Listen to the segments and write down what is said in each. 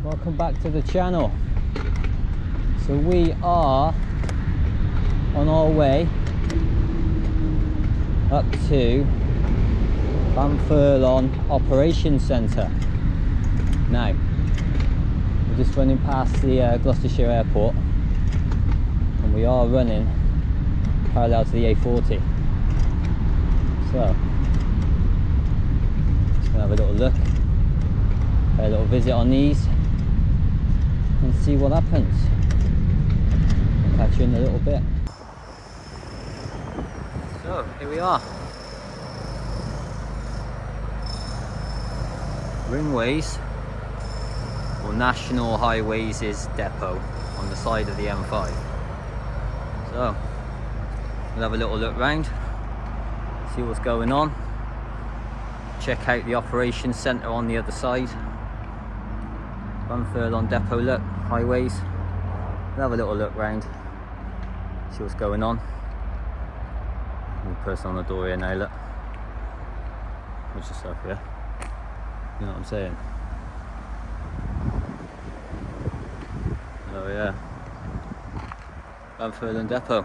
Welcome back to the channel. So we are on our way up to Bamfurlong Operations Centre. Now, we're just running past the Gloucestershire airport and we are running parallel to the A40. So, just gonna have a little look, pay a little visit on these and see what happens. I'll catch you in a little bit. So, here we are. Ringways, or National Highways depot on the side of the M5. So, we'll have a little look round, see what's going on, check out the operations centre on the other side. Bamfurlong depot, look, highways. We'll have a little look round, see what's going on. There's a person on the door here now, look. Watch yourself here. You know what I'm saying? Oh yeah. Bamfurlong depot.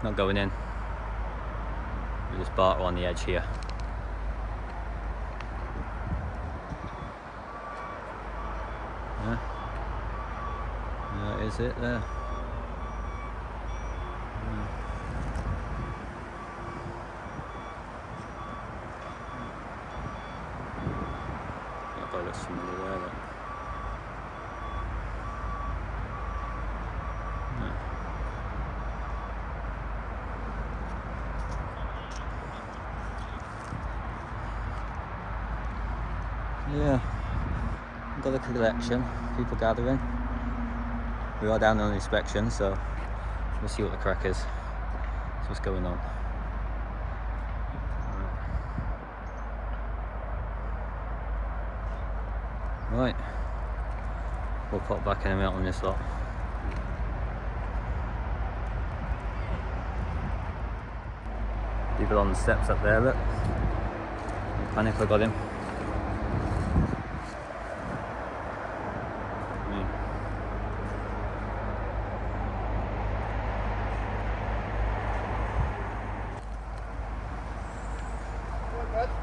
Not going in. We'll just barter on the edge here. Yeah. That is it there. Yeah. That guy looks familiar there, look. Yeah, got a collection, people gathering. We are down on inspection, so we'll see what the crack is. See what's going on. Right, we'll pop back in a minute on this lot. People on the steps up there, look. Don't panic, I got him.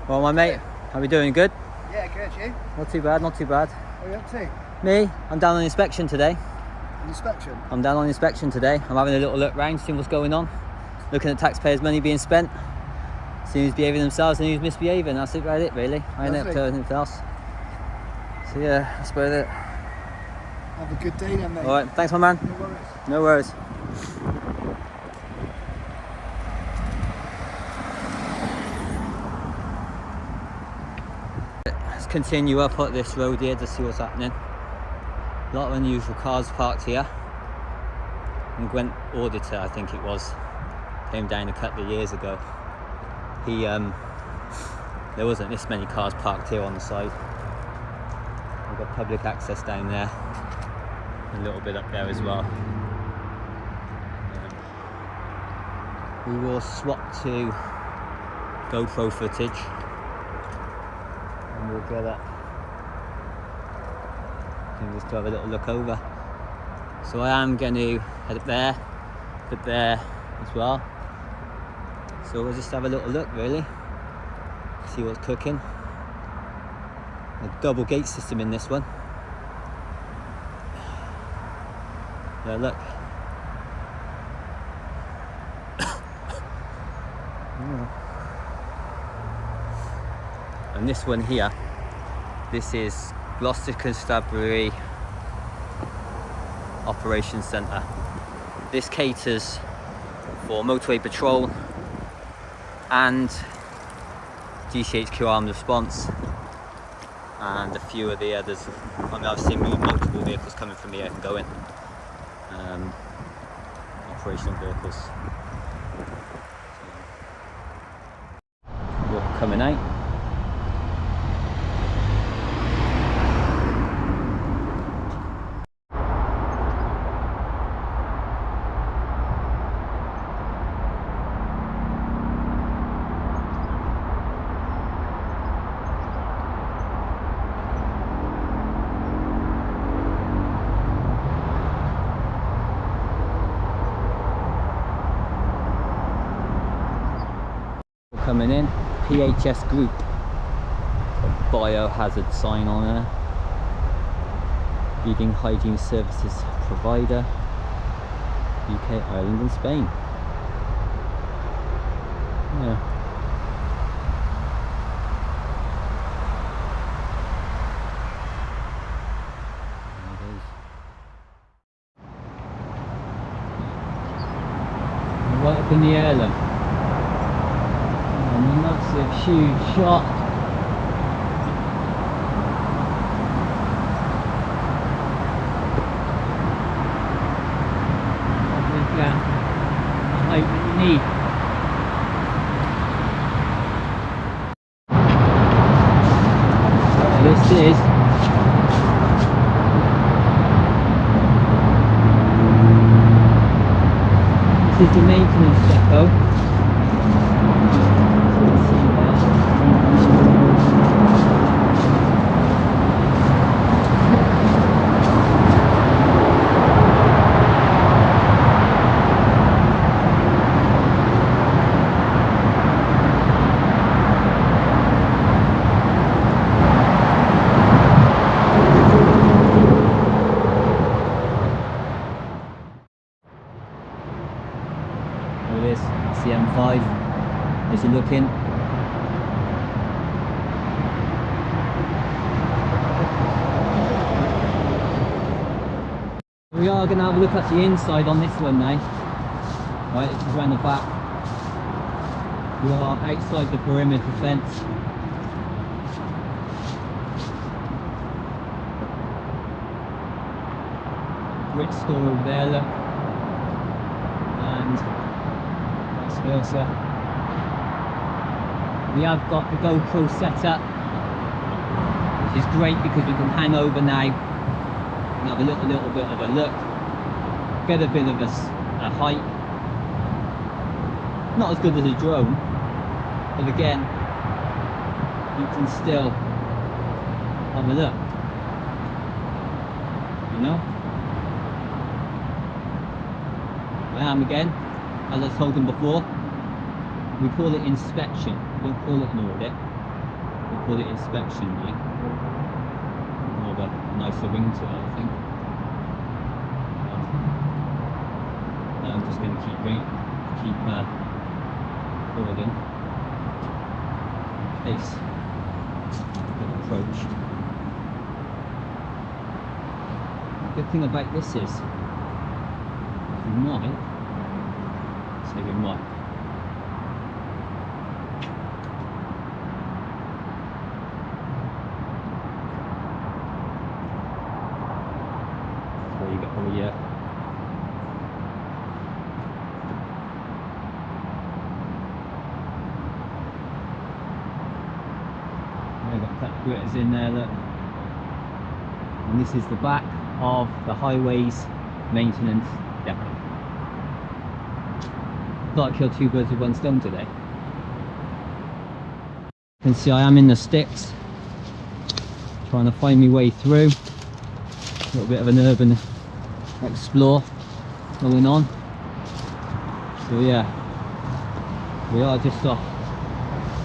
Well, my mate, how we doing? Good? Yeah, good, you? Not too bad, not too bad. What are you up to? Me, I'm down on inspection today. Inspection? I'm down on inspection today. I'm having a little look round, seeing what's going on. Looking at taxpayers' money being spent. Seeing who's behaving themselves and who's misbehaving. That's about it, really. I ain't up to anything else. So yeah, that's about it. Have a good day then, mate. Alright, thanks my man. No worries. No worries. Let's continue up this road here to see what's happening. A lot of unusual cars parked here. And Gwent Auditor, I think it was, came down a couple of years ago. There wasn't this many cars parked here on the side. We've got public access down there, a little bit up there as well. We will swap to GoPro footage and we'll get it. And just have a little look over. So I am going to head up there as well. So we'll just have a little look, really, see what's cooking. A double gate system in this one. Yeah, look. And this one here, this is Gloucestershire Operations Centre. This caters for motorway patrol and GCHQ armed response and a few of the others. I mean, I've seen multiple vehicles coming from here and going. Operational vehicles. Walk coming out. coming in. PHS Group. Biohazard sign on there. Leading hygiene services provider. UK, Ireland and Spain. Yeah. Right up in the air look. And that's a huge shot. Lovely gap. The height that you need. This is the maintenance depot. So you can see there. There it is, it's the M5 as you look in. We are going to have a look at the inside on this one now. Right, this is around the back. We are outside the perimeter fence. Grit store over there, look. And vice versa. We have got the GoPro set up, which is great because we can hang over now and have a little bit of a look, get a bit of a height. Not as good as a drone, but again, you can still have a look, you know. I am again, as I told them before, we call it inspection, we don't call it an audit, we call it inspection now. More of a nicer ring to it, I think. I'm just going to keep forward in case get approached. The good thing about this is we might, say we might, so you got all your gritters in there, look. And this is the back of the highways maintenance depot. Thought I'd kill two birds with one stone today. You can see I am in the sticks, trying to find my way through. A little bit of an urban explore going on. So yeah, we are just off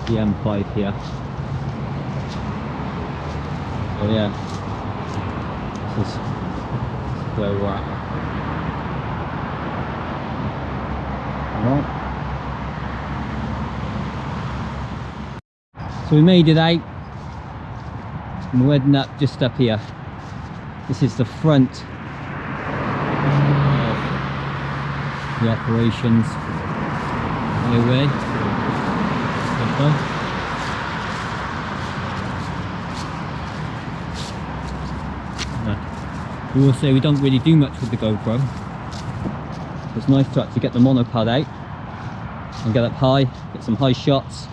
the M5 here. So yeah, this is where we're at. Alright. So we made it out, and we're heading up just up here. This is the front of the operations highway. We will say we don't really do much with the GoPro. It's nice to actually get the monopod out and get up high, get some high shots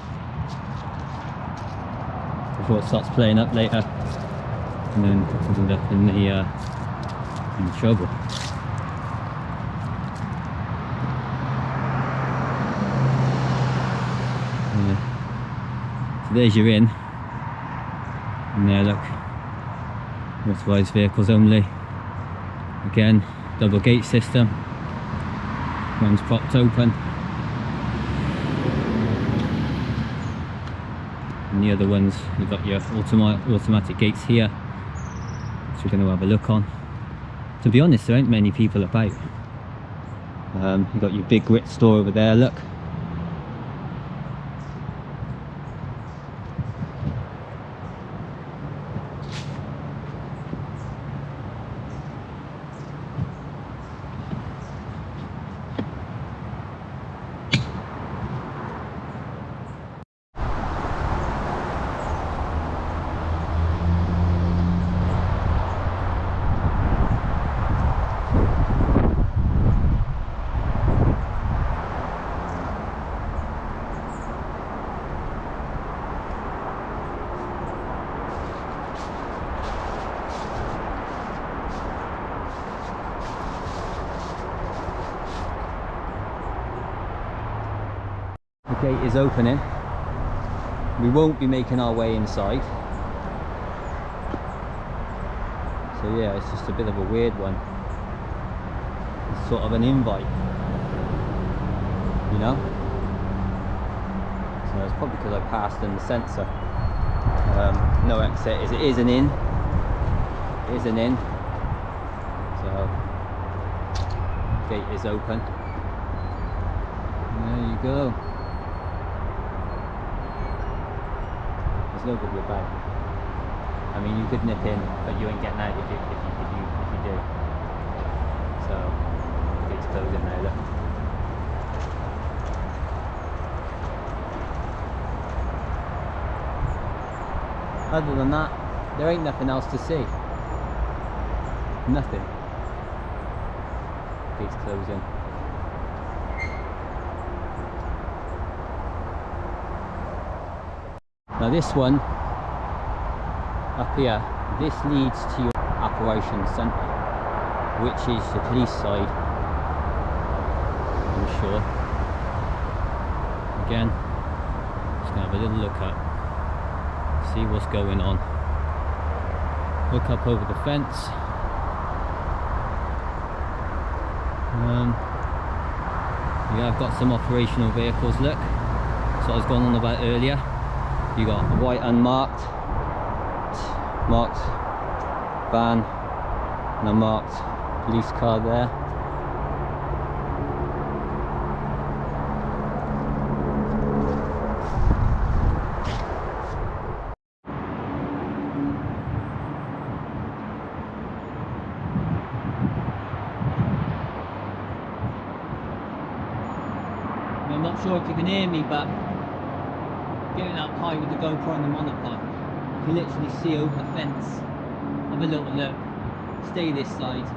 before it starts playing up later, and then we'll end up in trouble. Yeah. So there's your in, and there, look, motorised vehicles only. Again, double gate system, one's propped open. and the other ones, you've got your automatic gates here, which we're going to have a look on. To be honest, there ain't many people about. You've got your big grit store over there, look. The gate is opening. We won't be making our way inside. So yeah, it's just a bit of a weird one. It's sort of an invite, you know? So it's probably because I passed in the sensor. No exit. It is an in. It is an in. So gate is open. There you go. There's nobody about. I mean, you could nip in, but you ain't getting out if you do. So the gate's closing now. Look. Other than that, there ain't nothing else to see. Nothing. Gate's closing. Now this one up here, this leads to your operations centre, which is the police side, I'm sure. Again, just gonna have a little look up, see what's going on. Look up over the fence. Yeah, I've got some operational vehicles, look. That's what I was going on about earlier. You got a white unmarked, marked van, and a marked police car there. I'm not sure if you can hear me, but getting up high with the GoPro and the monopod, you can literally see over the fence. Have a little look. Stay this side.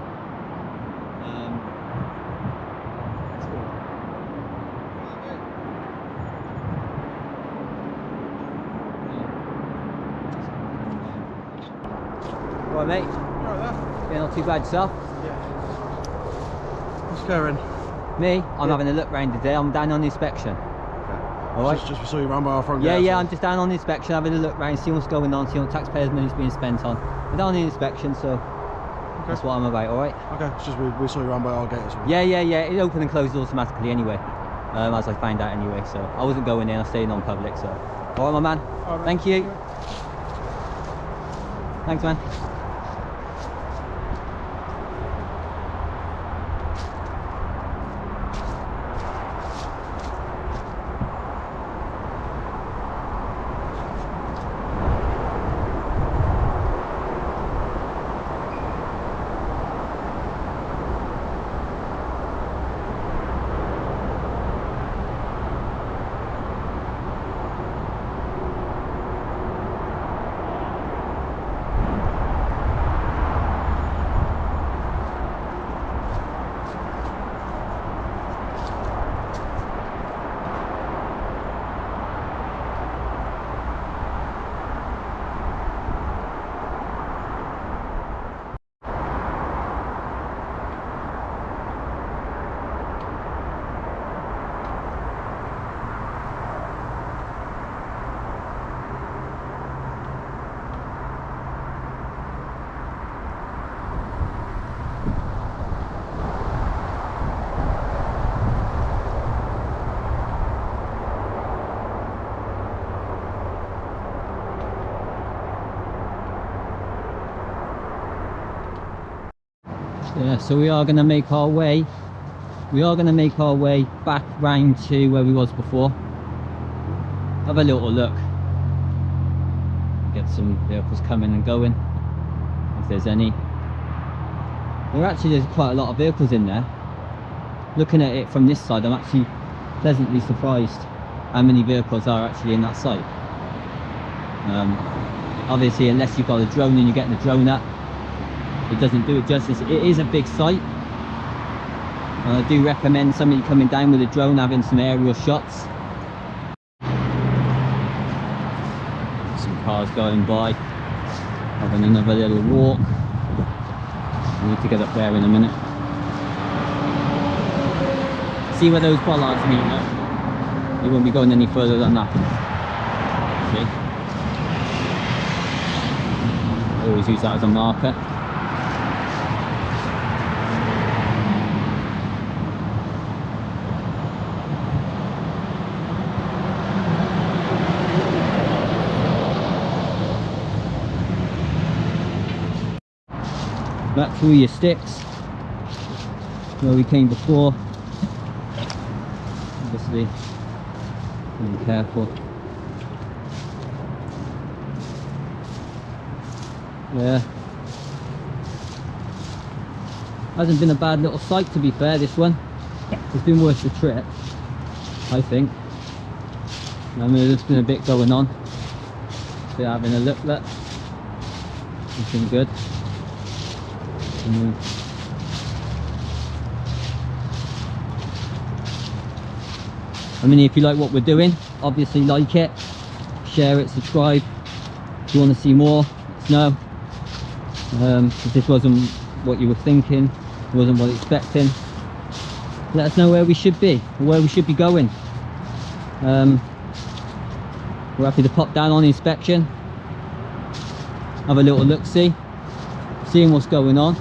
Right, mate. Right there. Yeah, not too bad yourself. Yeah. What's going? Me, I'm having a look round today. I'm down on inspection. Alright. Just we saw you around by our front Yeah, gate. yeah, I'm just down on inspection, having a look round, see what's going on, see what taxpayers' money's being spent on. We're down on inspection, so that's what I'm about, alright? Okay, it's just we saw you around by our gate as well. Yeah, it opens and closes automatically anyway, as I found out anyway, so I wasn't going in, I stayed on public, so. Alright, my man. All right, Thank you. Thanks, man. Yeah, so we are going to make our way back round to where we was before. Have a little look, get some vehicles coming and going if there's any. There's quite a lot of vehicles in there. Looking at it from this side, I'm actually pleasantly surprised how many vehicles are actually in that site. Obviously, unless you've got a drone and you're getting the drone up, it doesn't do it justice. It is a big site, and I do recommend somebody coming down with a drone having some aerial shots. Some cars going by, having another little walk. I need to get up there in a minute. See where those bollards meet up. You won't be going any further than that. See? I always use that as a marker. Back through your sticks where we came before. Obviously, be careful. Yeah, hasn't been a bad little site, to be fair. This one, it's been worth the trip, I think. I mean, there's been a bit going on. Still having a look. It's been good. I mean, if you like what we're doing, obviously like it, share it, subscribe. If you want to see more, let us know. If this wasn't what you were thinking, it wasn't what you were expecting, let us know where we should be, or where we should be going. We're happy to pop down on inspection, have a little look, seeing what's going on.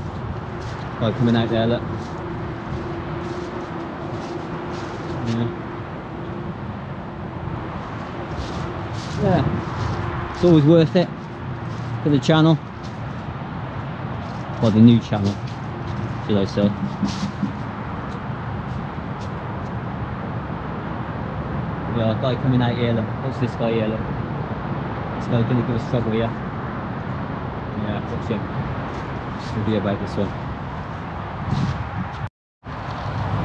Oh, coming out there, look. Yeah, it's always worth it for the channel, or the new channel, should I say. Yeah, a guy coming out here, look. What's this guy here, look? This guy's gonna give us trouble here. Yeah, watch him. We'll be about this one.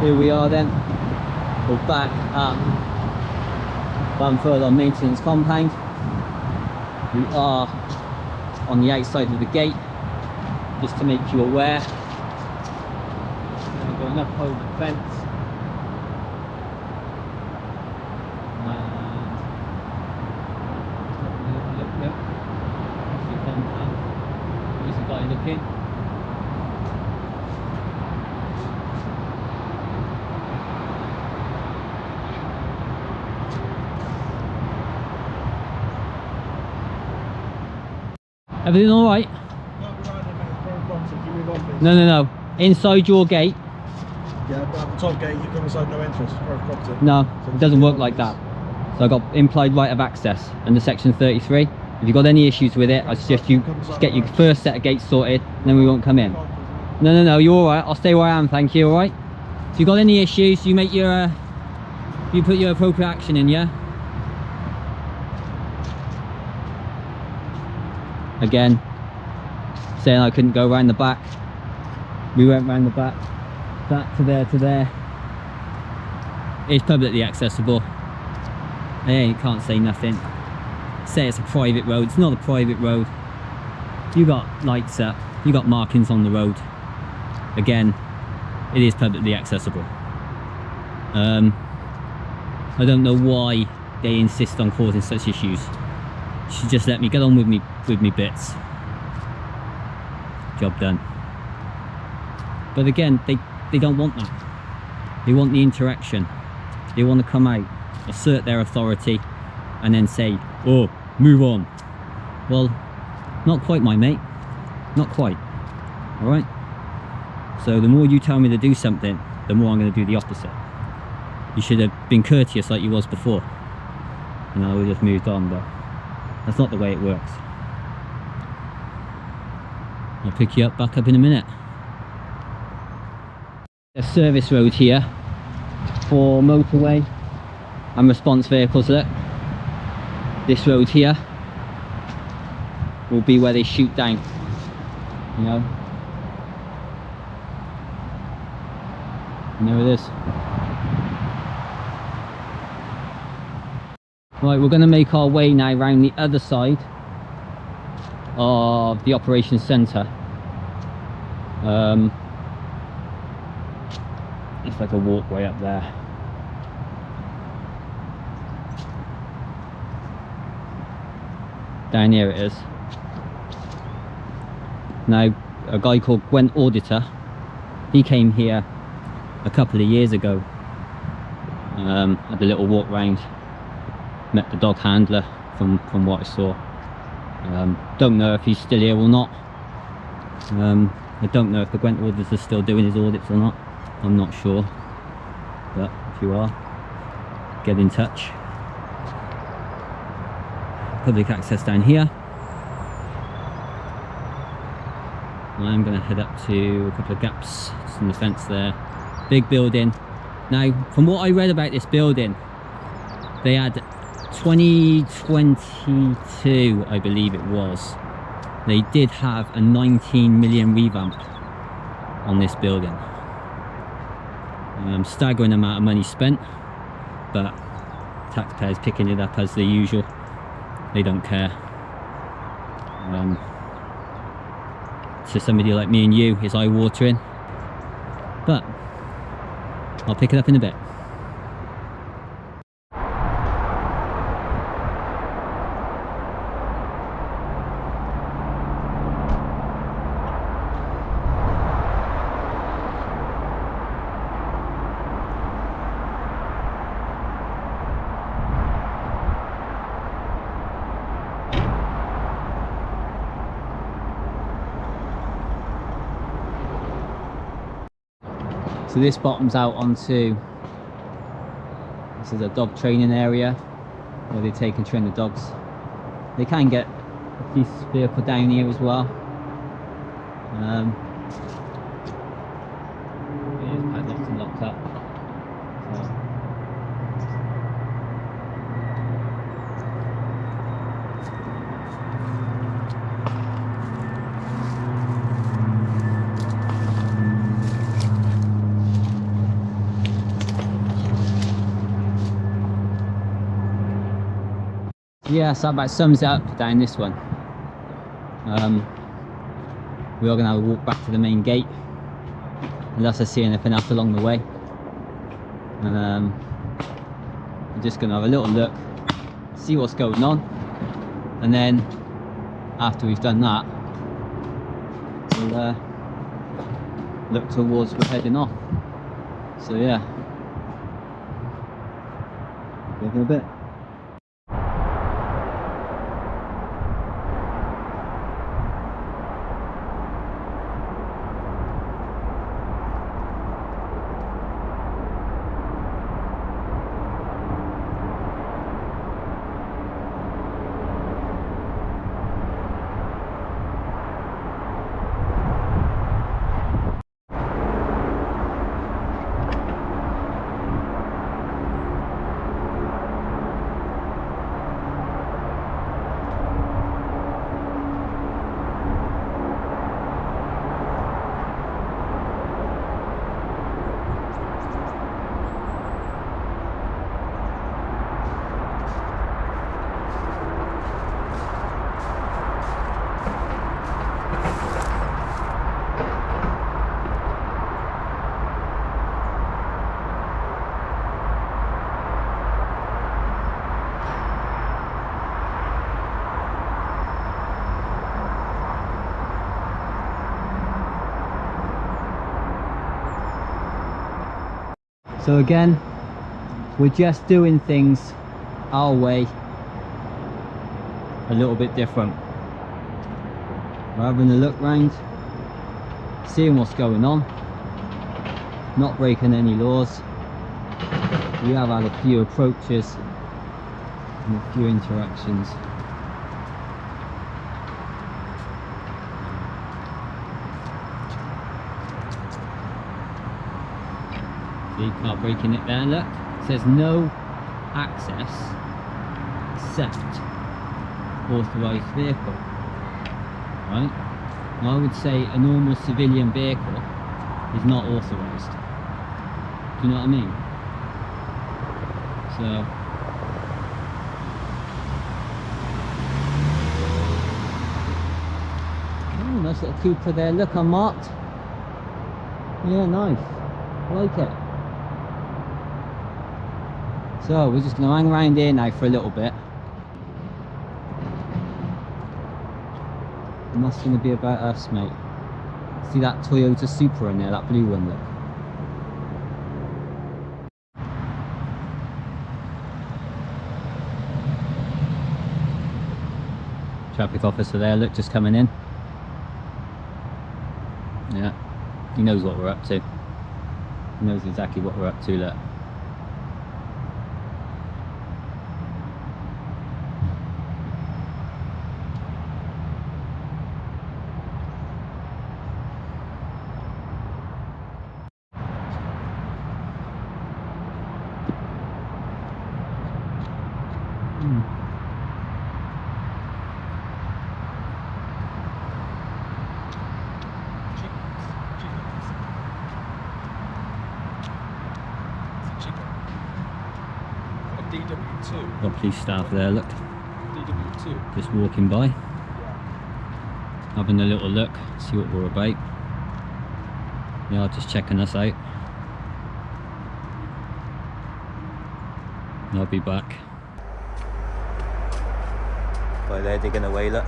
Here we are then. We're back at Bamfurlong maintenance compound. We are on the outside of the gate, just to make you aware. We're going up over the fence. Look. There's a guy looking. Everything all right? No. Inside your gate. Yeah, but at the top gate, you come inside no entrance. Property. No, it doesn't work like that. So I got implied right of access under section 33. If you've got any issues with it, I suggest you just get your first set of gates sorted, and then we won't come in. No, you're all right. I'll stay where I am, thank you. All right. If you've got any issues, you make your, you put your appropriate action in, yeah. Again, saying I couldn't go around the back. We went round the back, that to there. It's publicly accessible. You can't say nothing. Say it's a private road. It's not a private road. You got lights up, you got markings on the road. Again, it is publicly accessible. I don't know why they insist on causing such issues. You should just let me get on with me bits. Job done. But again, they don't want that. They want the interaction. They want to come out, assert their authority, and then say, oh, move on. Well, not quite, my mate. Not quite. All right? So the more you tell me to do something, the more I'm going to do the opposite. You should have been courteous like you was before, and I would have moved on, but that's not the way it works. I'll pick you up back up in a minute. A service road here for motorway and response vehicles. Look, this road here will be where they shoot down, you know. And there it is. Right, we're going to make our way now round the other side of the operations centre. It's like a walkway up there. Down here it is. Now, a guy called Auditor, he came here a couple of years ago. Had a little walk round, met the dog handler from what I saw. Don't know if he's still here or not. I don't know if the Gwent Auditor is still doing his audits or not. I'm not sure, but if you are, get in touch. Public access down here. I'm going to head up to a couple of gaps in the fence there. Big building. Now, from what I read about this building, they had 2022, I believe it was. They did have a 19 million revamp on this building. Staggering amount of money spent, but taxpayers picking it up as the usual. They don't care. To somebody like me and you, it's eye-watering, but I'll pick it up in a bit. So this bottoms out onto, this is a dog training area where they take and train the dogs. They can get a police vehicle down here as well. It is padlocked and locked up. So. Yeah, so that about sums it up down this one. We are going to have a walk back to the main gate, unless I see anything else along the way. I'm just going to have a little look, see what's going on, and then after we've done that, we'll look towards we're heading off. So yeah, back in a bit. So again, we're just doing things our way, a little bit different. We're having a look round, seeing what's going on, not breaking any laws. We have had a few approaches and a few interactions. See, car braking it there, look. It says no access except authorised vehicle. Right? Now I would say a normal civilian vehicle is not authorised. Do you know what I mean? So oh, nice little Cooper there, look, unmarked. Yeah, nice. I like it. So we're just going to hang around here now for a little bit. And that's going to be about us, mate. See that Toyota Supra in there, that blue one, look. Traffic officer there, look, just coming in. Yeah, he knows what we're up to. He knows exactly what we're up to, look. DW2. Got police staff there, look. DW2. Just walking by. Having a little look, see what we're about. They are just checking us out. And I'll be back. By there digging away, look.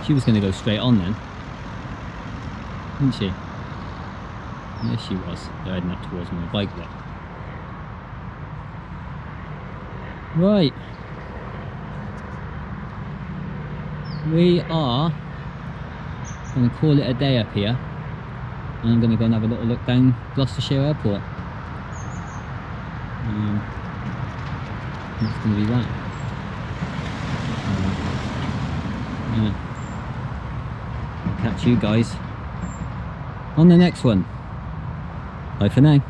She was going to go straight on then, wasn't she? Yes, she was. They're heading up towards my bike there. Right. We are going to call it a day up here. And I'm going to go and have a little look down Gloucestershire Airport. That's going to be that. Yeah. Catch you guys on the next one. Bye for now.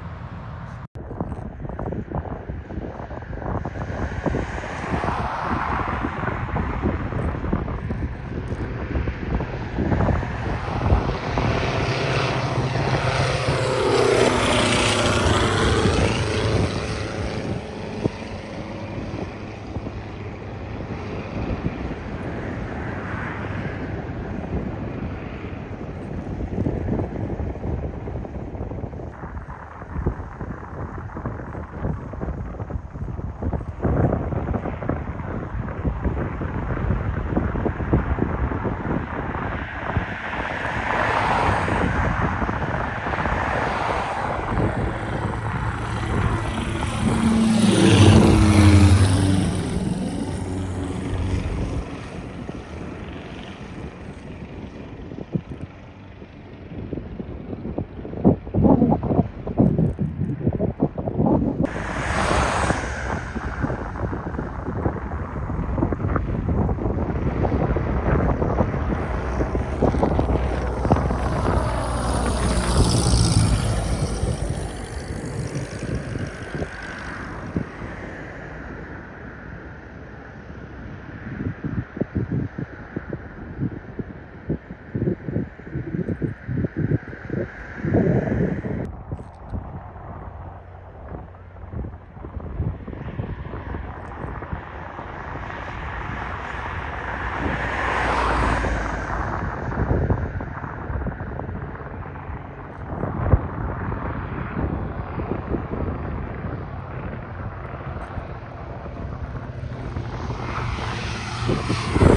Thank you.